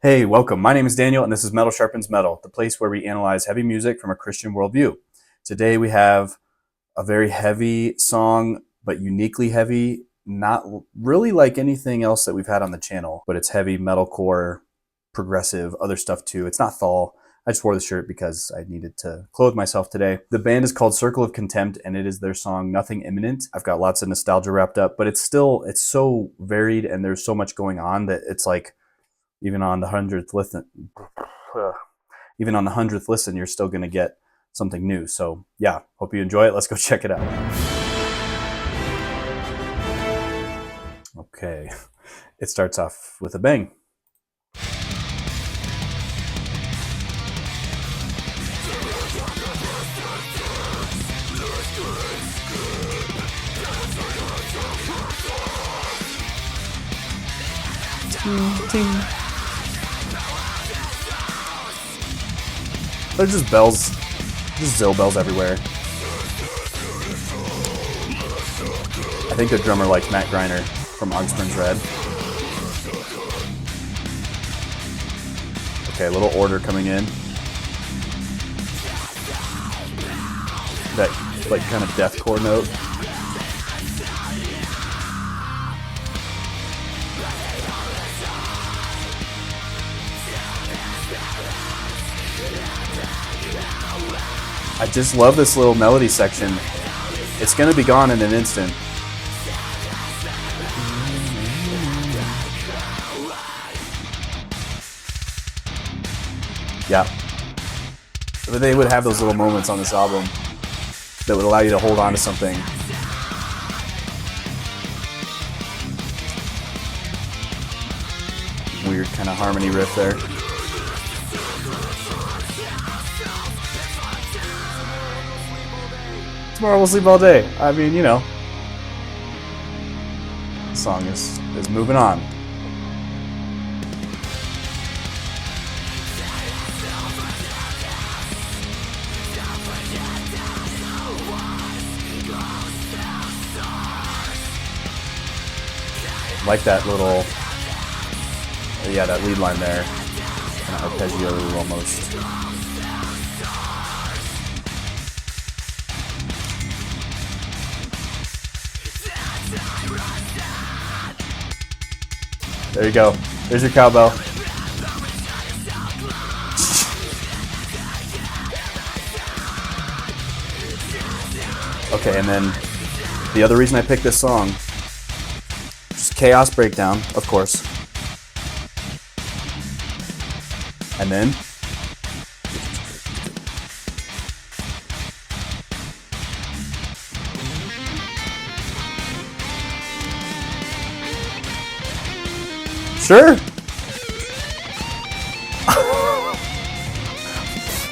Hey, welcome. My name is Daniel, and this is Metal Sharpens Metal, the place where we analyze heavy music from a Christian worldview. Today we have a very heavy song, but uniquely heavy, not really like anything else that we've had on the channel, but it's heavy, metalcore, progressive, other stuff too. It's not Thal. I just wore the shirt because I needed to clothe myself today. The band is called Circle of Contempt, and it is their song Nothing Imminent. I've got lots of nostalgia wrapped up, but it's so varied, and there's so much going on that it's like, even on the 100th listen, you're still going to get something new. So yeah, hope you enjoy it. Let's go check it out. Okay, it starts off with a bang. Ting, ting. There's just bells, just Zill bells everywhere. I think the drummer likes Matt Greiner from Oxburn's Red. Okay, a little order coming in. That like kind of deathcore note. I just love this little melody section. It's gonna be gone in an instant. Yeah. But they would have those little moments on this album that would allow you to hold on to something. Weird kind of harmony riff there. Tomorrow we'll sleep all day. I mean, you know, the song is moving on. Like that little, yeah, that lead line there, kind of arpeggio almost. There you go. There's your cowbell. Okay, and then the other reason I picked this song, just chaos breakdown, of course. And then sure.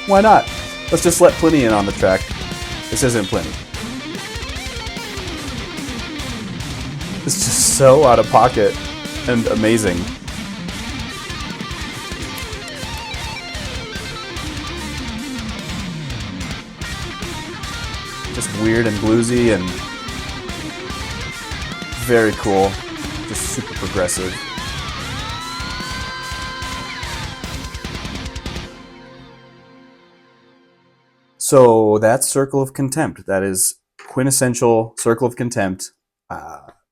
Why not? Let's just let Plenty in on the track. This isn't Plenty. It's just so out of pocket and amazing. Just weird and bluesy and very cool. Just super progressive. So that's Circle of Contempt. That is quintessential Circle of Contempt.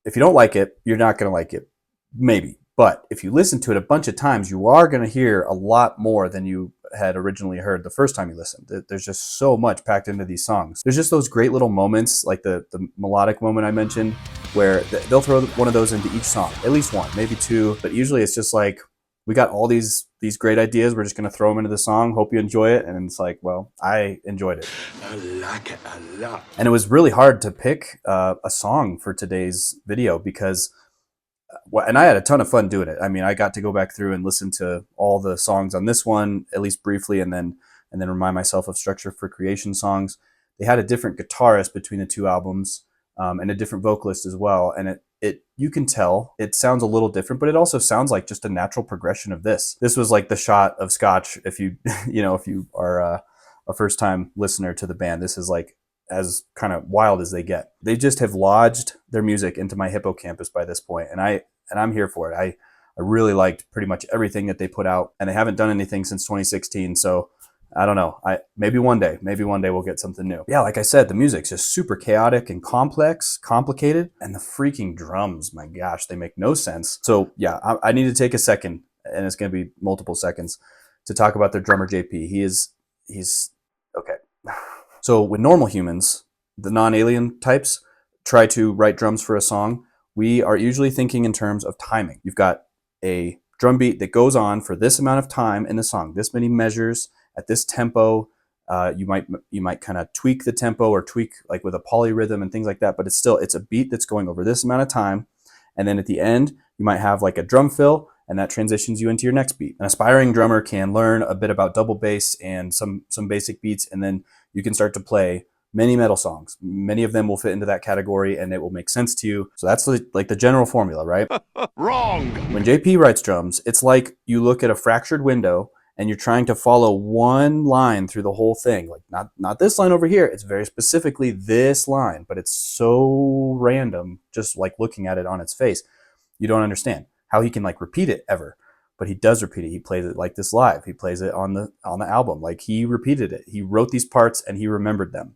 If you don't like it, you're not going to like it. Maybe. But if you listen to it a bunch of times, you are going to hear a lot more than you had originally heard the first time you listened. There's just so much packed into these songs. There's just those great little moments, like the melodic moment I mentioned, where they'll throw one of those into each song. At least one, maybe two. But usually it's just like, we got all these great ideas. We're just going to throw them into the song. Hope you enjoy it. And it's like, well, I enjoyed it. I like it a lot. And it was really hard to pick a song for today's video because, and I had a ton of fun doing it. I mean, I got to go back through and listen to all the songs on this one, at least briefly, and then remind myself of Structure for Creation songs. They had a different guitarist between the two albums, and a different vocalist as well. And it you can tell it sounds a little different, but it also sounds like just a natural progression of this. This was like the shot of Scotch. If you if you are a first time listener to the band, this is like as kind of wild as they get. They just have lodged their music into my hippocampus by this point, and I'm here for it. I I really liked pretty much everything that they put out, and they haven't done anything since 2016. So I don't know. Maybe one day we'll get something new. Yeah, like I said, the music's just super chaotic and complicated, and the freaking drums, my gosh, they make no sense. So yeah, I need to take a second, and it's going to be multiple seconds, to talk about their drummer JP. He's okay. So when normal humans, the non-alien types, try to write drums for a song, we are usually thinking in terms of timing. You've got a drum beat that goes on for this amount of time in the song, this many measures at this tempo. You might kind of tweak the tempo or tweak like with a polyrhythm and things like that, but it's a beat that's going over this amount of time. And then at the end, you might have like a drum fill, and that transitions you into your next beat. An aspiring drummer can learn a bit about double bass and some basic beats, and then you can start to play many metal songs. Many of them will fit into that category, and it will make sense to you. So that's like the general formula, right? Wrong. When JP writes drums, it's like you look at a fractured window and you're trying to follow one line through the whole thing. Like not this line over here. It's very specifically this line, but it's so random, just like looking at it on its face. You don't understand how he can like repeat it ever. But he does repeat it. He plays it like this live. He plays it on the album. Like he repeated it. He wrote these parts and he remembered them.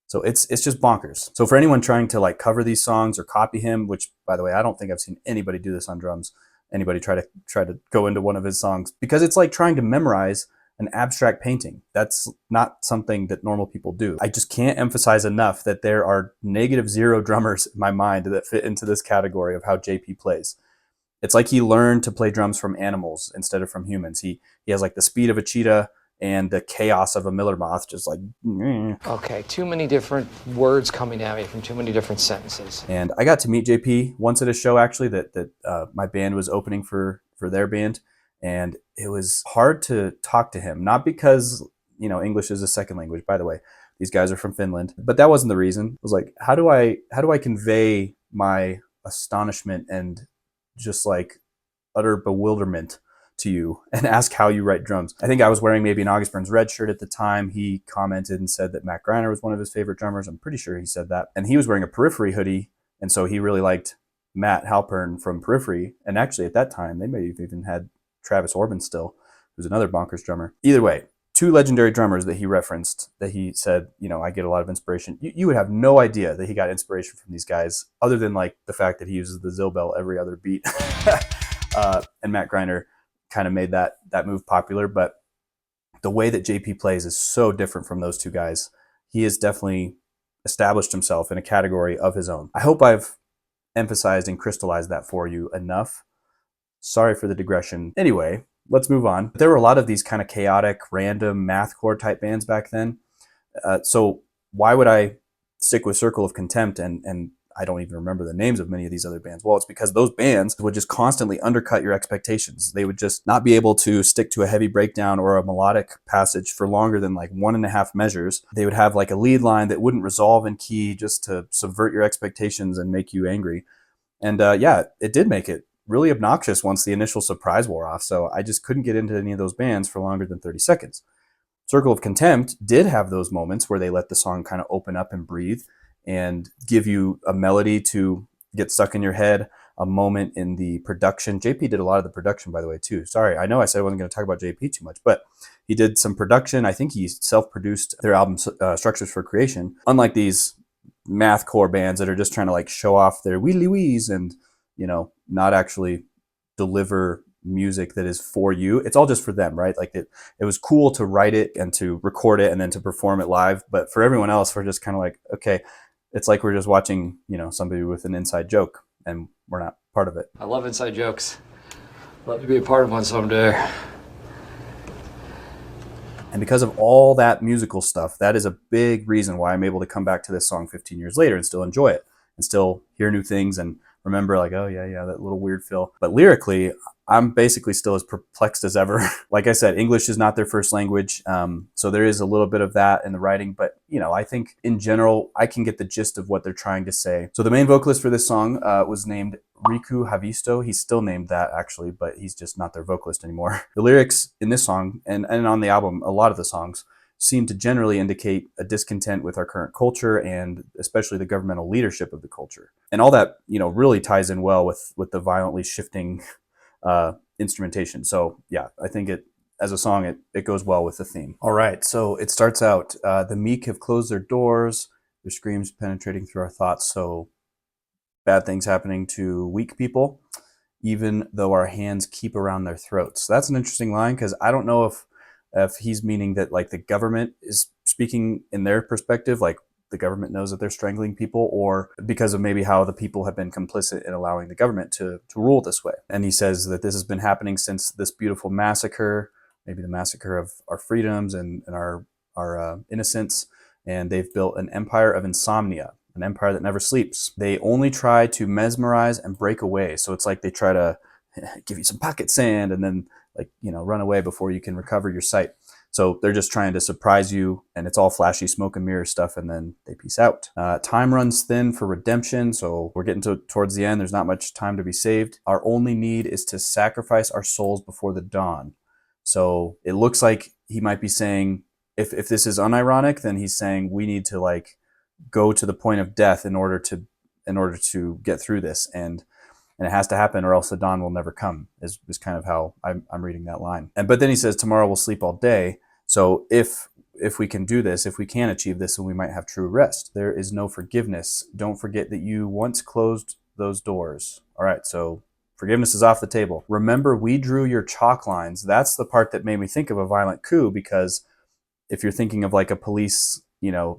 So it's just bonkers. So for anyone trying to like cover these songs or copy him, which by the way, I don't think I've seen anybody do this on drums, anybody try to go into one of his songs, because it's like trying to memorize an abstract painting. That's not something that normal people do. I just can't emphasize enough that there are -0 drummers in my mind that fit into this category of how JP plays. It's like he learned to play drums from animals instead of from humans. He has like the speed of a cheetah and the chaos of a miller moth, just like. Okay, too many different words coming at me from too many different sentences. And I got to meet JP once at a show, actually, that my band was opening for their band. And it was hard to talk to him, not because, English is a second language, by the way. These guys are from Finland, but that wasn't the reason. It was like, how do I convey my astonishment and just like utter bewilderment to you and ask how you write drums? I think I was wearing maybe an August Burns Red shirt at the time. He commented and said that Matt Greiner was one of his favorite drummers. I'm pretty sure he said that. And he was wearing a Periphery hoodie. And so he really liked Matt Halpern from Periphery. And actually at that time, they may have even had Travis Orban still, who's another bonkers drummer. Either way, two legendary drummers that he referenced, that he said, I get a lot of inspiration. You would have no idea that he got inspiration from these guys, other than like the fact that he uses the Zilbel every other beat. And Matt Greiner kind of made that move popular. But the way that JP plays is so different from those two guys. He has definitely established himself in a category of his own. I hope I've emphasized and crystallized that for you enough. Sorry for the digression. Anyway, let's move on. There were a lot of these kind of chaotic, random mathcore type bands back then. So why would I stick with Circle of Contempt and I don't even remember the names of many of these other bands? Well, it's because those bands would just constantly undercut your expectations. They would just not be able to stick to a heavy breakdown or a melodic passage for longer than like 1.5 measures. They would have like a lead line that wouldn't resolve in key just to subvert your expectations and make you angry. And it did make it really obnoxious once the initial surprise wore off. So I just couldn't get into any of those bands for longer than 30 seconds. Circle of Contempt did have those moments where they let the song kind of open up and breathe and give you a melody to get stuck in your head, a moment in the production. JP did a lot of the production, by the way, too. Sorry, I know I said I wasn't going to talk about JP too much, but he did some production. I think he self-produced their album Structures for Creation. Unlike these mathcore bands that are just trying to like show off their wheedly wheeze and, not actually deliver music that is for you. It's all just for them, right? Like it was cool to write it and to record it and then to perform it live. But for everyone else, we're just kind of like, okay, it's like we're just watching, somebody with an inside joke and we're not part of it. I love inside jokes. Love to be a part of one someday. And because of all that musical stuff, that is a big reason why I'm able to come back to this song 15 years later and still enjoy it and still hear new things and remember like, oh yeah, that little weird feel. But lyrically, I'm basically still as perplexed as ever. Like I said, English is not their first language. So there is a little bit of that in the writing, but I think in general, I can get the gist of what they're trying to say. So the main vocalist for this song was named Riku Havisto. He's still named that actually, but he's just not their vocalist anymore. The lyrics in this song and on the album, a lot of the songs seem to generally indicate a discontent with our current culture and especially the governmental leadership of the culture. And all that, really ties in well with the violently shifting instrumentation. So yeah, I think as a song, it goes well with the theme. All right, so it starts out, the meek have closed their doors, their screams penetrating through our thoughts. So bad things happening to weak people, even though our hands keep around their throats. So that's an interesting line, because I don't know if he's meaning that like the government is speaking in their perspective, like the government knows that they're strangling people, or because of maybe how the people have been complicit in allowing the government to rule this way. And he says that this has been happening since this beautiful massacre, maybe the massacre of our freedoms and our innocence, and they've built an empire of insomnia, an empire that never sleeps. They only try to mesmerize and break away. So it's like they try to give you some pocket sand and then run away before you can recover your sight. So they're just trying to surprise you, and it's all flashy smoke and mirror stuff, and then they peace out. Time runs thin for redemption, so we're getting towards the end. There's not much time to be saved. Our only need is to sacrifice our souls before the dawn. So it looks like he might be saying, if this is unironic, then he's saying we need to go to the point of death in order to get through this, and it has to happen, or else the dawn will never come, is kind of how I'm reading that line. But then he says, tomorrow we'll sleep all day. So if we can do this, if we can achieve this, then we might have true rest. There is no forgiveness. Don't forget that you once closed those doors. All right, so forgiveness is off the table. Remember, we drew your chalk lines. That's the part that made me think of a violent coup, because if you're thinking of like a police,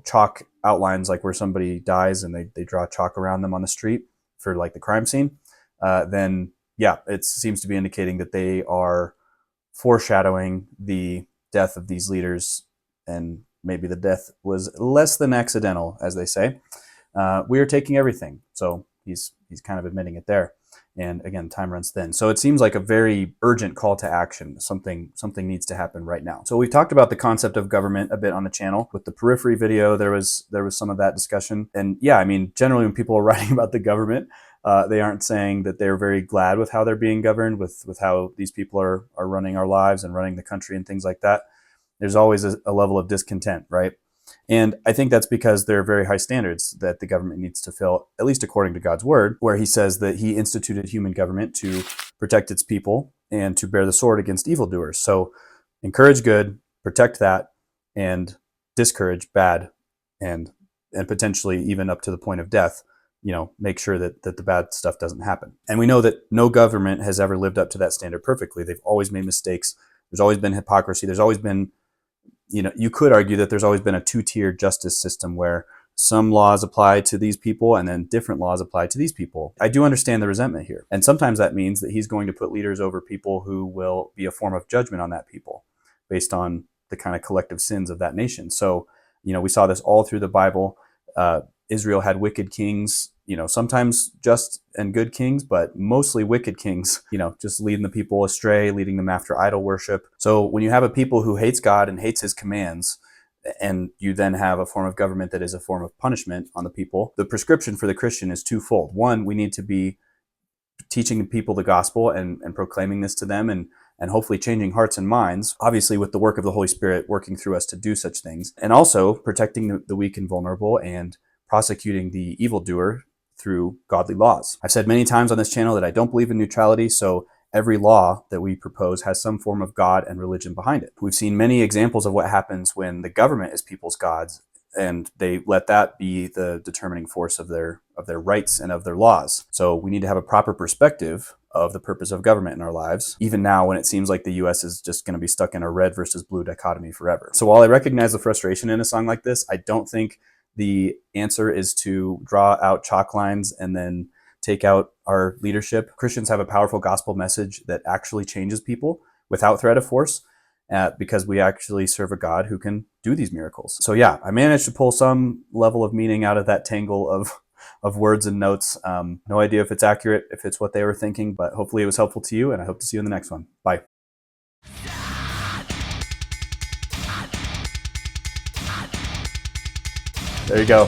chalk outlines, like where somebody dies and they draw chalk around them on the street for like the crime scene, then yeah, it seems to be indicating that they are foreshadowing the death of these leaders, and maybe the death was less than accidental, as they say. We are taking everything. So he's kind of admitting it there. And again, time runs thin. So it seems like a very urgent call to action. Something needs to happen right now. So we've talked about the concept of government a bit on the channel. With the periphery video, there was some of that discussion. And yeah, I mean, generally when people are writing about the government, they aren't saying that they're very glad with how they're being governed, with how these people are running our lives and running the country and things like that. There's always a level of discontent, right? And I think that's because there are very high standards that the government needs to fill, at least according to God's word, where he says that he instituted human government to protect its people and to bear the sword against evildoers. So encourage good, protect that, and discourage bad, and potentially even up to the point of death, make sure that the bad stuff doesn't happen. And we know that no government has ever lived up to that standard perfectly. They've always made mistakes. There's always been hypocrisy. There's always been, you could argue that there's always been a two-tier justice system where some laws apply to these people and then different laws apply to these people. I do understand the resentment here. And sometimes that means that he's going to put leaders over people who will be a form of judgment on that people based on the kind of collective sins of that nation. So, we saw this all through the Bible. Israel had wicked kings, sometimes just and good kings, but mostly wicked kings, just leading the people astray, leading them after idol worship. So when you have a people who hates God and hates his commands, and you then have a form of government that is a form of punishment on the people, the prescription for the Christian is twofold. One, we need to be teaching people the gospel and proclaiming this to them, and hopefully changing hearts and minds, obviously with the work of the Holy Spirit working through us to do such things, and also protecting the weak and vulnerable and prosecuting the evildoer through godly laws. I've said many times on this channel that I don't believe in neutrality, so every law that we propose has some form of God and religion behind it. We've seen many examples of what happens when the government is people's gods, and they let that be the determining force of their rights and of their laws. So we need to have a proper perspective of the purpose of government in our lives, even now when it seems like the US is just going to be stuck in a red versus blue dichotomy forever. So while I recognize the frustration in a song like this, I don't think the answer is to draw out chalk lines and then take out our leadership. Christians have a powerful gospel message that actually changes people without threat of force, because we actually serve a God who can do these miracles. So yeah, I managed to pull some level of meaning out of that tangle of words and notes. No idea if it's accurate, if it's what they were thinking, but hopefully it was helpful to you, and I hope to see you in the next one. Bye. There you go.